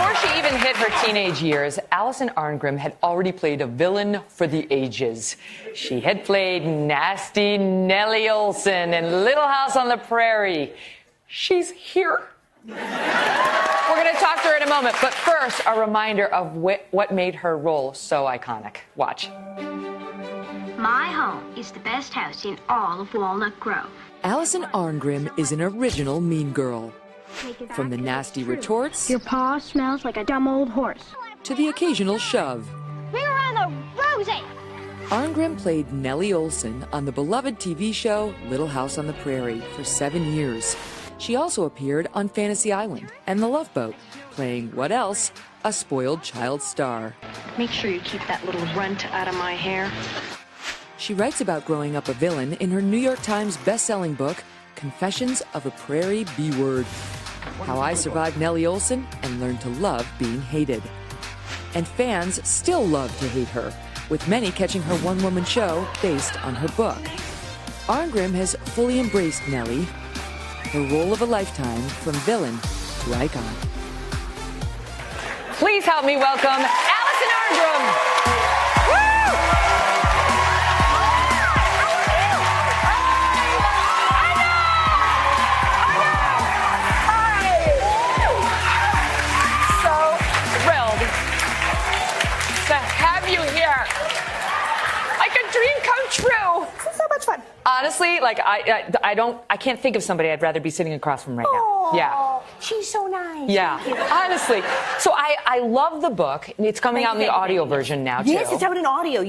Before she even hit her teenage years, Alison Arngrim had already played a villain for the ages. She had played nasty Nellie Oleson in Little House on the Prairie. She's here. We're going to talk to her in a moment, but first, a reminder of what made her role so iconic. Watch. My home is the best house in all of Walnut Grove. Alison Arngrim is an original mean girl. From the nasty retorts Your paw smells like a dumb old horse. to the occasional shove. We're on the Rosie! Arngrim played Nellie Oleson on the beloved TV show Little House on the Prairie for 7 years. She also appeared on Fantasy Island and The Love Boat, playing what else? A spoiled child star. Make sure you keep that little runt out of my hair. She writes about growing up a villain in her New York Times best-selling book, Confessions of a Prairie B Word. How I Survived Nellie Oleson and Learned to Love Being Hated. And fans still love to hate her, with many catching her one-woman show based on her book. Arngrim has fully embraced Nellie, her role of a lifetime from villain to icon. Please help me welcome Alison Arngrim. True. This is so much fun. Honestly, like I can't think of somebody I'd rather be sitting across from right now. Yeah. She's so nice. Yeah. Honestly. So I love the book. It's coming out in the audio version now too. Yes, it's out in audio.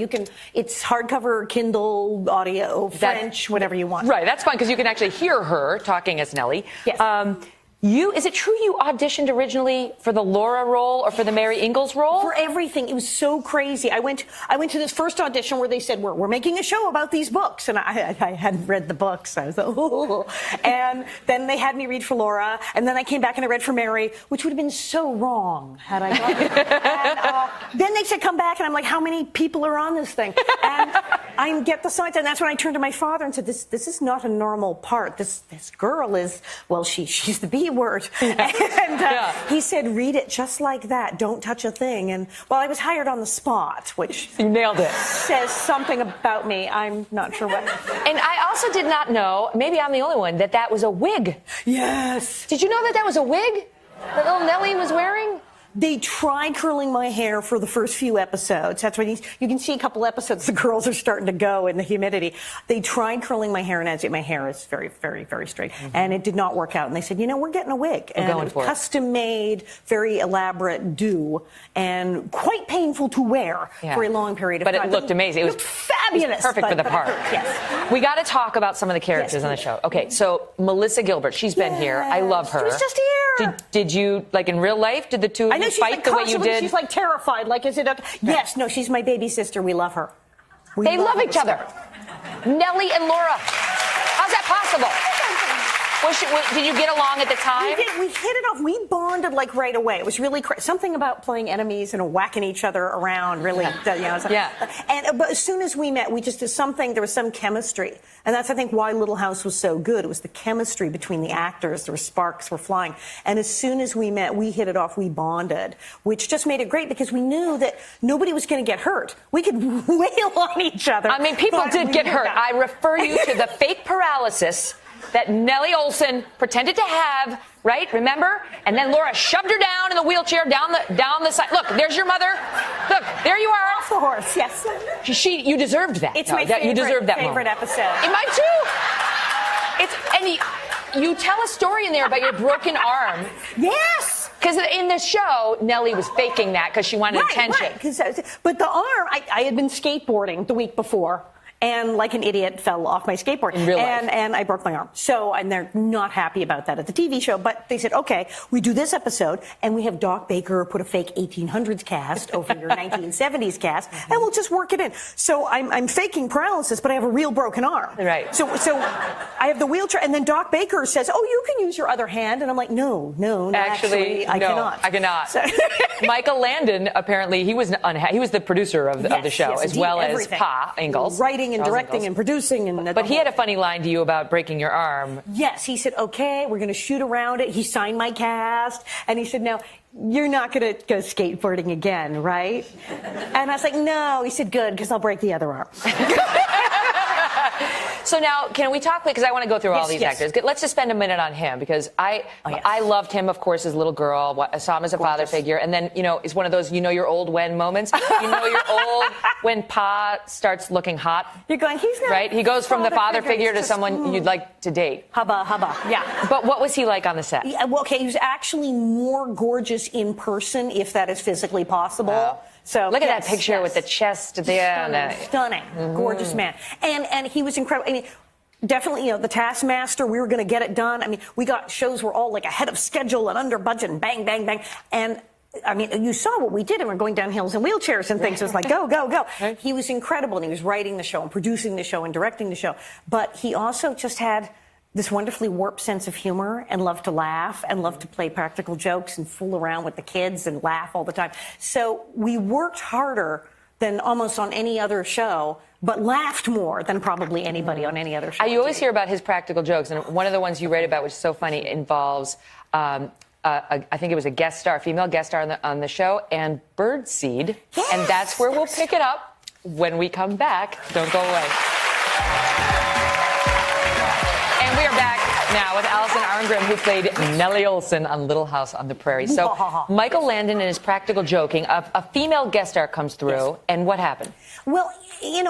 It's hardcover, Kindle, audio, French, whatever you want. Right. That's fun because you can actually hear her talking as Nellie. Yes. Is it true you auditioned originally for the Laura role or for the Mary Ingalls role? For everything. It was so crazy. I went to this first audition where they said, we're making a show about these books. And I hadn't read the books. I was like, oh. And then they had me read for Laura. And then I came back and I read for Mary, which would have been so wrong had I done it. And then they said, come back. And I'm like, how many people are on this thing? And I get the signs. And that's when I turned to my father and said, this is not a normal part. This girl is, well, she's the B word. And he said, read it just like that. Don't touch a thing. And well, I was hired on the spot, which you nailed it. Says something about me. I'm not sure what. And I also did not know, maybe I'm the only one, that was a wig. Yes. Did you know that was a wig that little Nellie was wearing? They tried curling my hair for the first few episodes. That's when you can see a couple episodes, the girls are starting to go in the humidity. They tried curling my hair, and as my hair is very, very, very straight, and it did not work out. And they said, we're getting a wig. And it was custom made, very elaborate do, and quite painful to wear for a long period of time. But it looked amazing. It was fabulous. It was perfect for the part. Yes. We got to talk about some of the characters on the show. Okay, so Melissa Gilbert, she's been here. I love her. She was just here. Did you, like in real life, did the two of you fight the way you did? She's like terrified. Like, is it okay? Yes, no, she's my baby sister. We love her. They love each other. Nellie and Laura. How's that possible? Did you get along at the time? We hit it off. We bonded like right away. It was really something about playing enemies and whacking each other around. Really, And but as soon as we met, we just did something. There was some chemistry, and that's I think why Little House was so good. It was the chemistry between the actors. There were sparks were flying, and as soon as we met, we hit it off. We bonded, which just made it great because we knew that nobody was going to get hurt. We could wail on each other. I mean, people did get hurt. I refer you to the fake paralysis that Nellie Oleson pretended to have, right? Remember? And then Laura shoved her down in the wheelchair down the side. Look, there's your mother. Look, there you are. Off the horse, yes. You deserved that. It's my favorite, you deserved that favorite episode. And mine too. You tell a story in there about your broken arm. Yes. Because in the show, Nellie was faking that because she wanted attention. Right. But the arm, I had been skateboarding the week before. And like an idiot, fell off my skateboard. In real life. And I broke my arm. So, and they're not happy about that at the TV show. But they said, okay, we do this episode, and we have Doc Baker put a fake 1800s cast over your 1970s cast, and we'll just work it in. So I'm faking paralysis, but I have a real broken arm. Right. So I have the wheelchair, and then Doc Baker says, oh, you can use your other hand. And I'm like, no, actually, I cannot. I cannot. So Michael Landon, apparently, he was the producer of the show, as well as Pa Ingalls. Writing and directing and producing. But he had a funny line to you about breaking your arm. Yes, he said, okay, we're going to shoot around it. He signed my cast. And he said, now, you're not going to go skateboarding again, right? And I was like, no. He said, good, because I'll break the other arm. So now, can we talk, because I want to go through all these actors. Let's just spend a minute on him, because I loved him, of course, as a little girl. I saw him as a father figure. And then, it's one of those, you're old when moments. You're old when Pa starts looking hot. You're going, he's not right? He goes from the father figure to someone you'd like to date. Hubba, hubba. Yeah. But what was he like on the set? Yeah, well, okay, he was actually more gorgeous in person, if that is physically possible. Wow. So look at that picture with the chest there. Stunning, gorgeous man. And he was incredible. I mean, definitely, the Taskmaster, we were going to get it done. I mean, we got shows were all like ahead of schedule and under budget and bang, bang, bang. And I mean, you saw what we did, and we're going down hills in wheelchairs and things. It was like, go, go, go. Right. He was incredible, and he was writing the show and producing the show and directing the show. But he also just had this wonderfully warped sense of humor and loved to laugh and loved to play practical jokes and fool around with the kids and laugh all the time. So we worked harder than almost on any other show, but laughed more than probably anybody on any other show. You always hear about his practical jokes, and one of the ones you write about, which is so funny, involves, I think it was a guest star, female guest star on the show, and birdseed. Yes, and that's where we'll pick it up when we come back. Don't go away. And we are back now with Alison Arngrim, who played Nellie Oleson on Little House on the Prairie. So Michael Landon and his practical joking, a female guest star comes through, and what happened? Well, in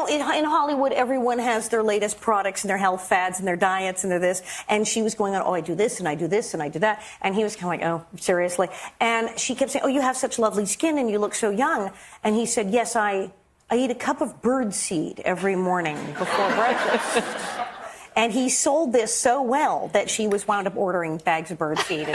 Hollywood, everyone has their latest products and their health fads and their diets and their this. And she was going on, oh, I do this and I do this and I do that. And he was kind of like, oh, seriously? And she kept saying, oh, you have such lovely skin and you look so young. And he said, yes, I eat a cup of birdseed every morning before breakfast. And he sold this so well that she was wound up ordering bags of birdseed.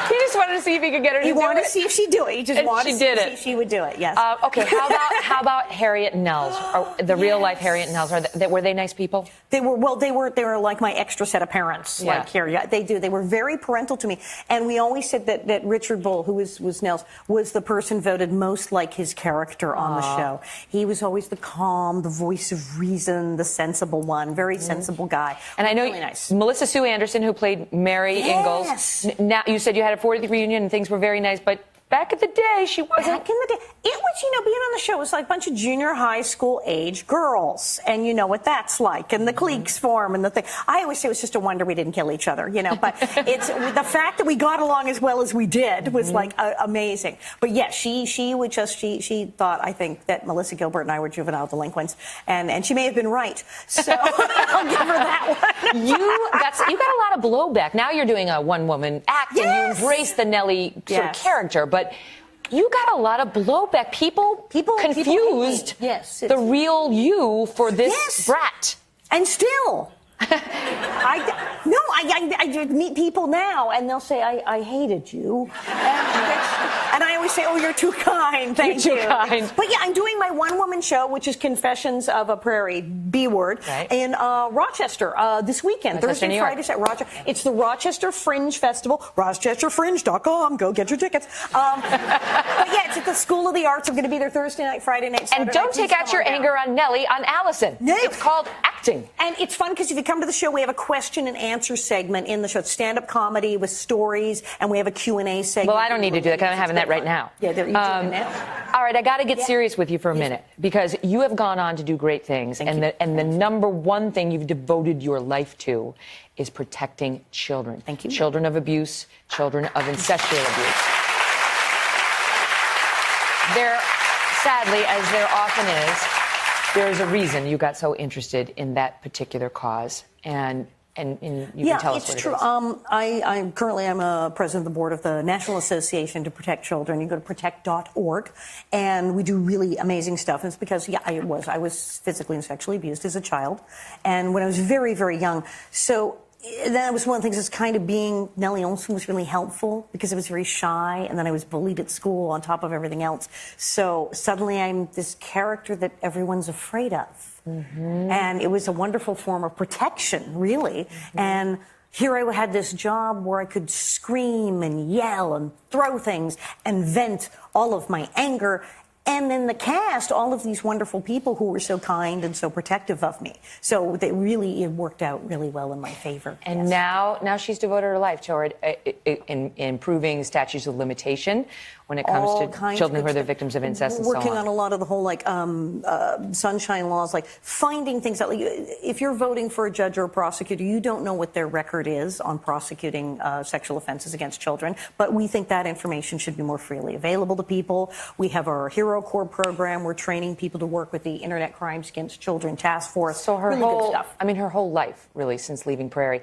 He just wanted to see if he could get her to do it. He wanted to see if she'd do it. He just wanted to see if she would do it, yes. Okay, how about Harriet and Nels, or the real-life Harriet and Nels? Were they nice people? They were like my extra set of parents, like here. Yeah, they were very parental to me. And we always said that Richard Bull, who was Nels, was the person voted most like his character on the show. He was always the calm, the voice of reason, the sensible one, very sensible guy. And I know really nice. Melissa Sue Anderson, who played Mary Ingalls. Now, you said you had a 40th reunion and things were very nice, but back in the day, she wasn't. Back in the day, it was, being on the show was like a bunch of junior high school age girls, and you know what that's like, and the cliques form and the thing. I always say it was just a wonder we didn't kill each other, but it's the fact that we got along as well as we did was like amazing. But yeah, she thought, I think, that Melissa Gilbert and I were juvenile delinquents, and she may have been right. So I'll give her that one. You got a lot of blowback. Now you're doing a one-woman act, and you embrace the Nellie sort of character, but you got a lot of blowback. People confused the real you for this brat. And still, I meet people now, and they'll say, I hated you. And I always say, oh, you're too kind. Thank you. You're too kind. But yeah, I'm doing my one-woman show, which is Confessions of a Prairie B word, in Rochester this weekend. Thursday and Friday at Rochester. It's the Rochester Fringe Festival. RochesterFringe.com. Go get your tickets. But yeah, it's at the School of the Arts. I'm going to be there Thursday night, Friday night, Saturday And don't night. take out your anger on Nellie, on Alison. No. It's called acting. And it's fun because if you come to the show, we have a question and answer segment in the show. It's stand-up comedy with stories, and we have a Q&A segment. Well, I don't need to do that because I'm having that right now. Yeah, you're doing it now. All right, I got to get serious with you for a minute, because you have gone on to do great things, and the number one thing you've devoted your life to is protecting children. Thank you. Children of abuse, children of incestual abuse. There, sadly, as there often is, there is a reason you got so interested in that particular cause, and you can tell us what true. it is. I'm currently a president of the board of the National Association to Protect Children. You go to protect.org, and we do really amazing stuff. And it's because I was physically and sexually abused as a child, and when I was very, very young. So that was one of the things that's kind of being Nellie Oleson was really helpful, because I was very shy, and then I was bullied at school on top of everything else. So suddenly I'm this character that everyone's afraid of. And it was a wonderful form of protection, really. And here I had this job where I could scream and yell and throw things and vent all of my anger. And in the cast, all of these wonderful people who were so kind and so protective of me. So it worked out really well in my favor. And now she's devoted her life toward improving statutes of limitation when it comes to children who are the victims of incest and so on. Working on a lot of the whole sunshine laws, like finding things out. Like, if you're voting for a judge or a prosecutor, you don't know what their record is on prosecuting sexual offenses against children. But we think that information should be more freely available to people. We have our Hero Corps program. We're training people to work with the Internet Crimes Against Children Task Force. So her really good stuff. her whole life, really, since leaving Prairie.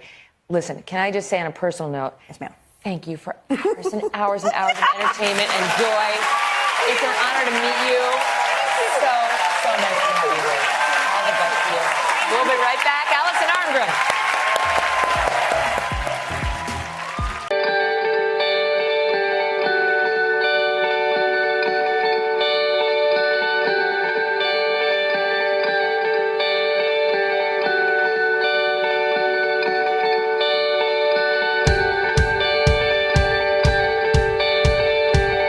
Listen, can I just say on a personal note? Yes, ma'am. Thank you for hours and hours and hours of entertainment and joy. It's an honor to meet you. So nice to have you here. All the best to you. We'll be right back. Alison Arngrim.